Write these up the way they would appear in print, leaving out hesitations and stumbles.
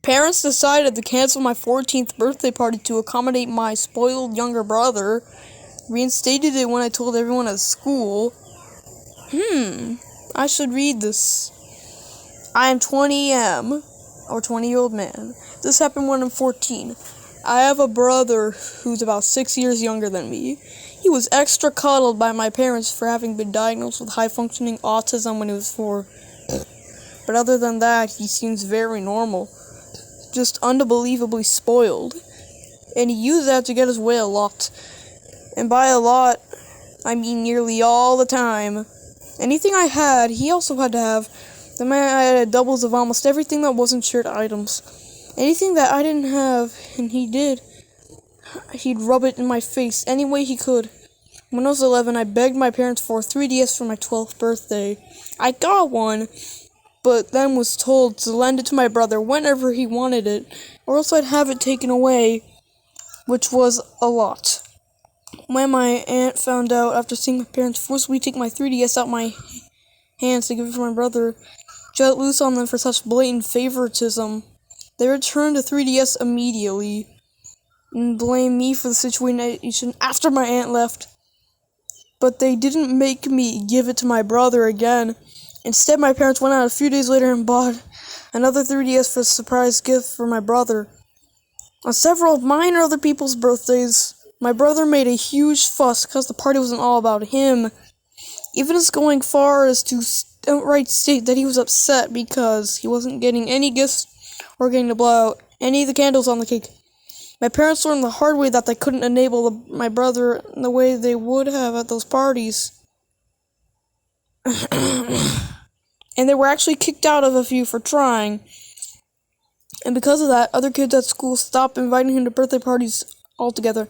parents decided to cancel my 14th birthday party to accommodate my spoiled younger brother. Reinstated it when I told everyone at school. I should read this. I am 20M, or 20-year-old man. This happened when I'm 14. I have a brother who's about 6 years younger than me. He was extra coddled by my parents for having been diagnosed with high-functioning autism when he was 4. But other than that, he seems very normal. Just unbelievably spoiled. And he used that to get his way a lot. And by a lot, I mean nearly all the time. Anything I had, he also had to have. The man had doubles of almost everything that wasn't shared items. Anything that I didn't have, and he did, he'd rub it in my face any way he could. When I was 11, I begged my parents for a 3DS for my 12th birthday. I got one, but then was told to lend it to my brother whenever he wanted it, or else I'd have it taken away, which was a lot. When my aunt found out after seeing my parents forcibly take my 3DS out my hands to give it to my brother, she let loose on them for such blatant favoritism. They returned the 3DS immediately and blamed me for the situation after my aunt left. But they didn't make me give it to my brother again. Instead, my parents went out a few days later and bought another 3DS for a surprise gift for my brother. On several of mine and other people's birthdays, my brother made a huge fuss because the party wasn't all about him, even as going far as to outright state that he was upset because he wasn't getting any gifts or getting to blow out any of the candles on the cake. My parents learned the hard way that they couldn't enable my brother in the way they would have at those parties. And they were actually kicked out of a few for trying. And because of that, other kids at school stopped inviting him to birthday parties altogether.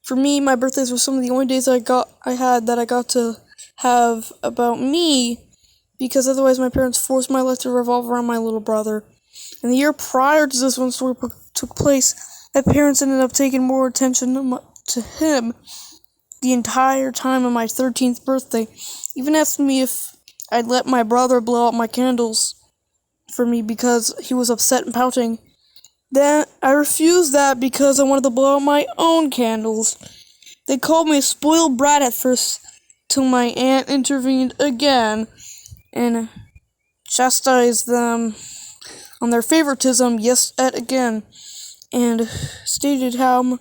For me, my birthdays were some of the only days I got to have about me, because otherwise my parents forced my life to revolve around my little brother. And the year prior to this one story took place, my parents ended up taking more attention to him the entire time of my 13th birthday. Even asked me if I'd let my brother blow out my candles for me because he was upset and pouting. Then I refused that because I wanted to blow out my own candles. They called me a spoiled brat at first, till my aunt intervened again and chastised them on their favoritism yet again, and stated how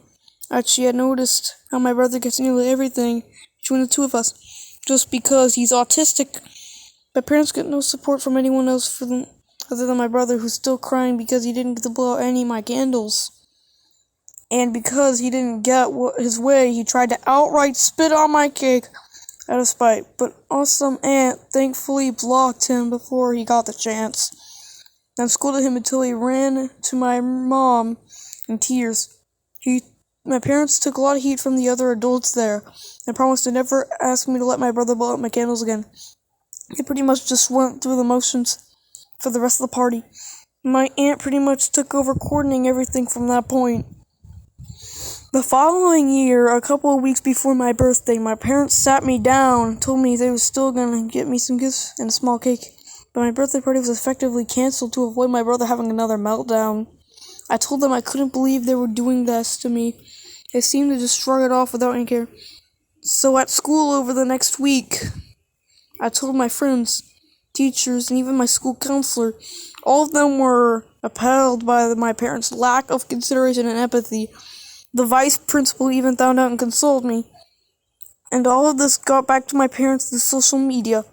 she had noticed how my brother gets nearly everything between the two of us, just because he's autistic. My parents get no support from anyone else other than my brother, who's still crying because he didn't get to blow out any of my candles. And because he didn't get his way, he tried to outright spit on my cake out of spite. But awesome aunt thankfully blocked him before he got the chance, and scolded him until he ran to my mom in tears. My parents took a lot of heat from the other adults there, and promised to never ask me to let my brother blow out my candles again. They pretty much just went through the motions for the rest of the party. My aunt pretty much took over coordinating everything from that point. The following year, a couple of weeks before my birthday, my parents sat me down, told me they were still gonna get me some gifts and a small cake, but my birthday party was effectively canceled to avoid my brother having another meltdown. I told them I couldn't believe they were doing this to me. They seemed to just shrug it off without any care. So at school over the next week, I told my friends, teachers, and even my school counselor. All of them were appalled by my parents' lack of consideration and empathy. The vice principal even found out and consoled me. And all of this got back to my parents through social media.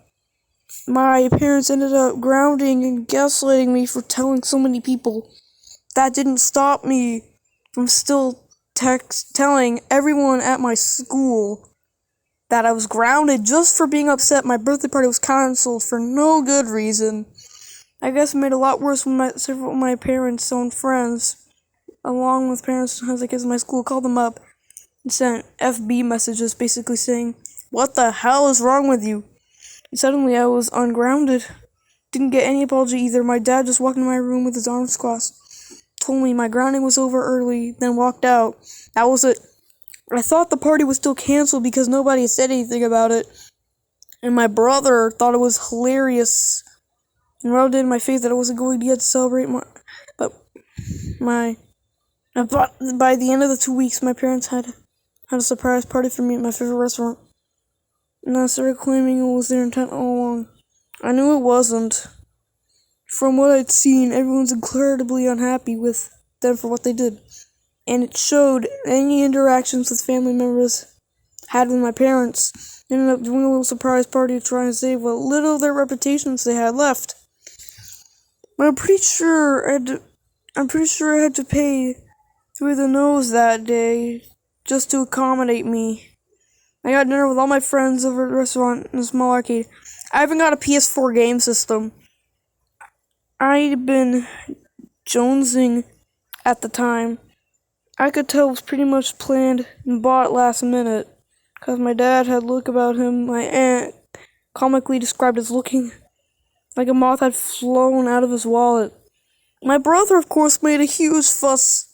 My parents ended up grounding and gaslighting me for telling so many people. That didn't stop me from still telling everyone at my school that I was grounded just for being upset my birthday party was cancelled for no good reason. I guess it made it a lot worse when several of my parents' own friends, along with parents as kids in my school, called them up and sent FB messages basically saying, "What the hell is wrong with you?" And suddenly I was ungrounded. Didn't get any apology either. My dad just walked into my room with his arms crossed, told me my grounding was over early, then walked out. That was it. I thought the party was still canceled because nobody had said anything about it. And my brother thought it was hilarious and rubbed it in my face that I wasn't going to get to celebrate but by the end of the 2 weeks, my parents had a surprise party for me at my favorite restaurant. And I started claiming it was their intent all along. I knew it wasn't. From what I'd seen, everyone's incredibly unhappy with them for what they did. And it showed. Any interactions with family members had with my parents ended up doing a little surprise party to try and save what little of their reputations they had left. But I'm pretty sure I had to pay through the nose that day just to accommodate me. I got dinner with all my friends over at the restaurant in a small arcade. I even got a PS4 game system. I'd been jonesing at the time. I could tell it was pretty much planned and bought last minute, because my dad had a look about him my aunt comically described as looking like a moth had flown out of his wallet. My brother, of course, made a huge fuss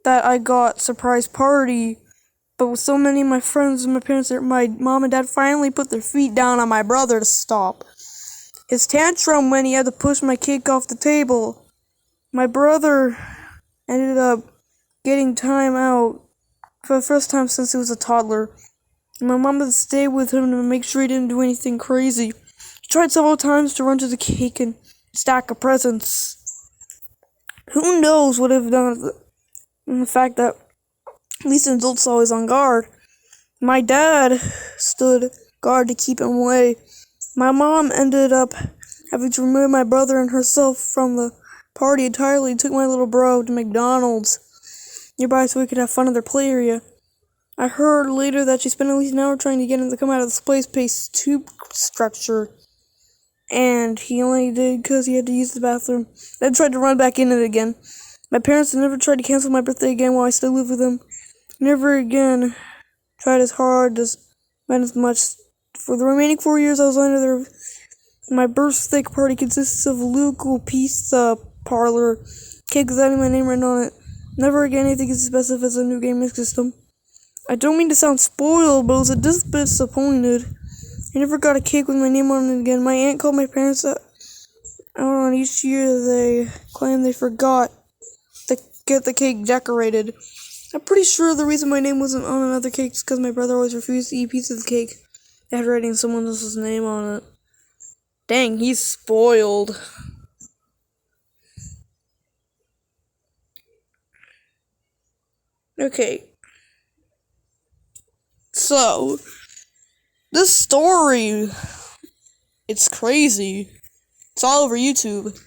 that I got surprise party, but with so many of my friends and my parents there, my mom and dad finally put their feet down on my brother to stop his tantrum when he had to push my cake off the table. My brother ended up getting time out for the first time since he was a toddler. My mom had to stay with him to make sure he didn't do anything crazy. He tried several times to run to the cake and stack of presents. Who knows what I've done with the fact that at least an adult's always on guard. My dad stood guard to keep him away. My mom ended up having to remove my brother and herself from the party entirely and took my little bro to McDonald's nearby so we could have fun in their play area. I heard later that she spent at least an hour trying to get him to come out of the play-space tube structure, and he only did because he had to use the bathroom, then tried to run back in it again. My parents had never tried to cancel my birthday again while I still lived with them. Never again tried as hard, spent as much. For the remaining 4 years I was under their. My birthday party consists of a local pizza parlor, cake with my name written on it. Never again anything as expensive as a new gaming system. I don't mean to sound spoiled, but I was a bit disappointed. I never got a cake with my name on it again. My aunt called my parents out on each year. They claimed they forgot to get the cake decorated. I'm pretty sure the reason my name wasn't on another cake is because my brother always refused to eat a piece of the cake that had writing someone else's name on it. Dang, he's spoiled. Okay. So, this story, it's crazy. It's all over YouTube.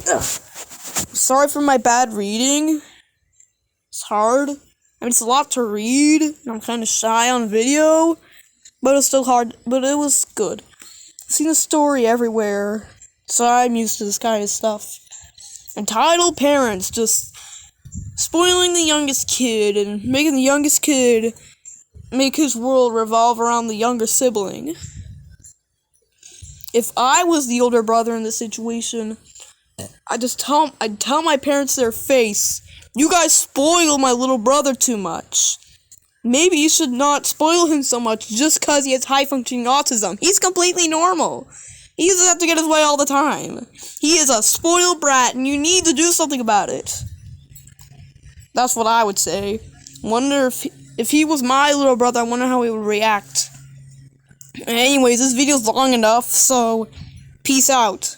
Ugh. Sorry for my bad reading. It's hard. I mean, it's a lot to read, and I'm kind of shy on video, but it was still hard, but it was good. I've seen the story everywhere, so I'm used to this kind of stuff. Entitled parents just spoiling the youngest kid and making the youngest kid make his world revolve around the younger sibling. If I was the older brother in this situation, I'd tell my parents to their face, you guys spoil my little brother too much. Maybe you should not spoil him so much just because he has high-functioning autism. He's completely normal. He doesn't have to get his way all the time. He is a spoiled brat, and you need to do something about it. That's what I would say. Wonder if he was my little brother, I wonder how he would react. Anyways, this video's long enough, so peace out.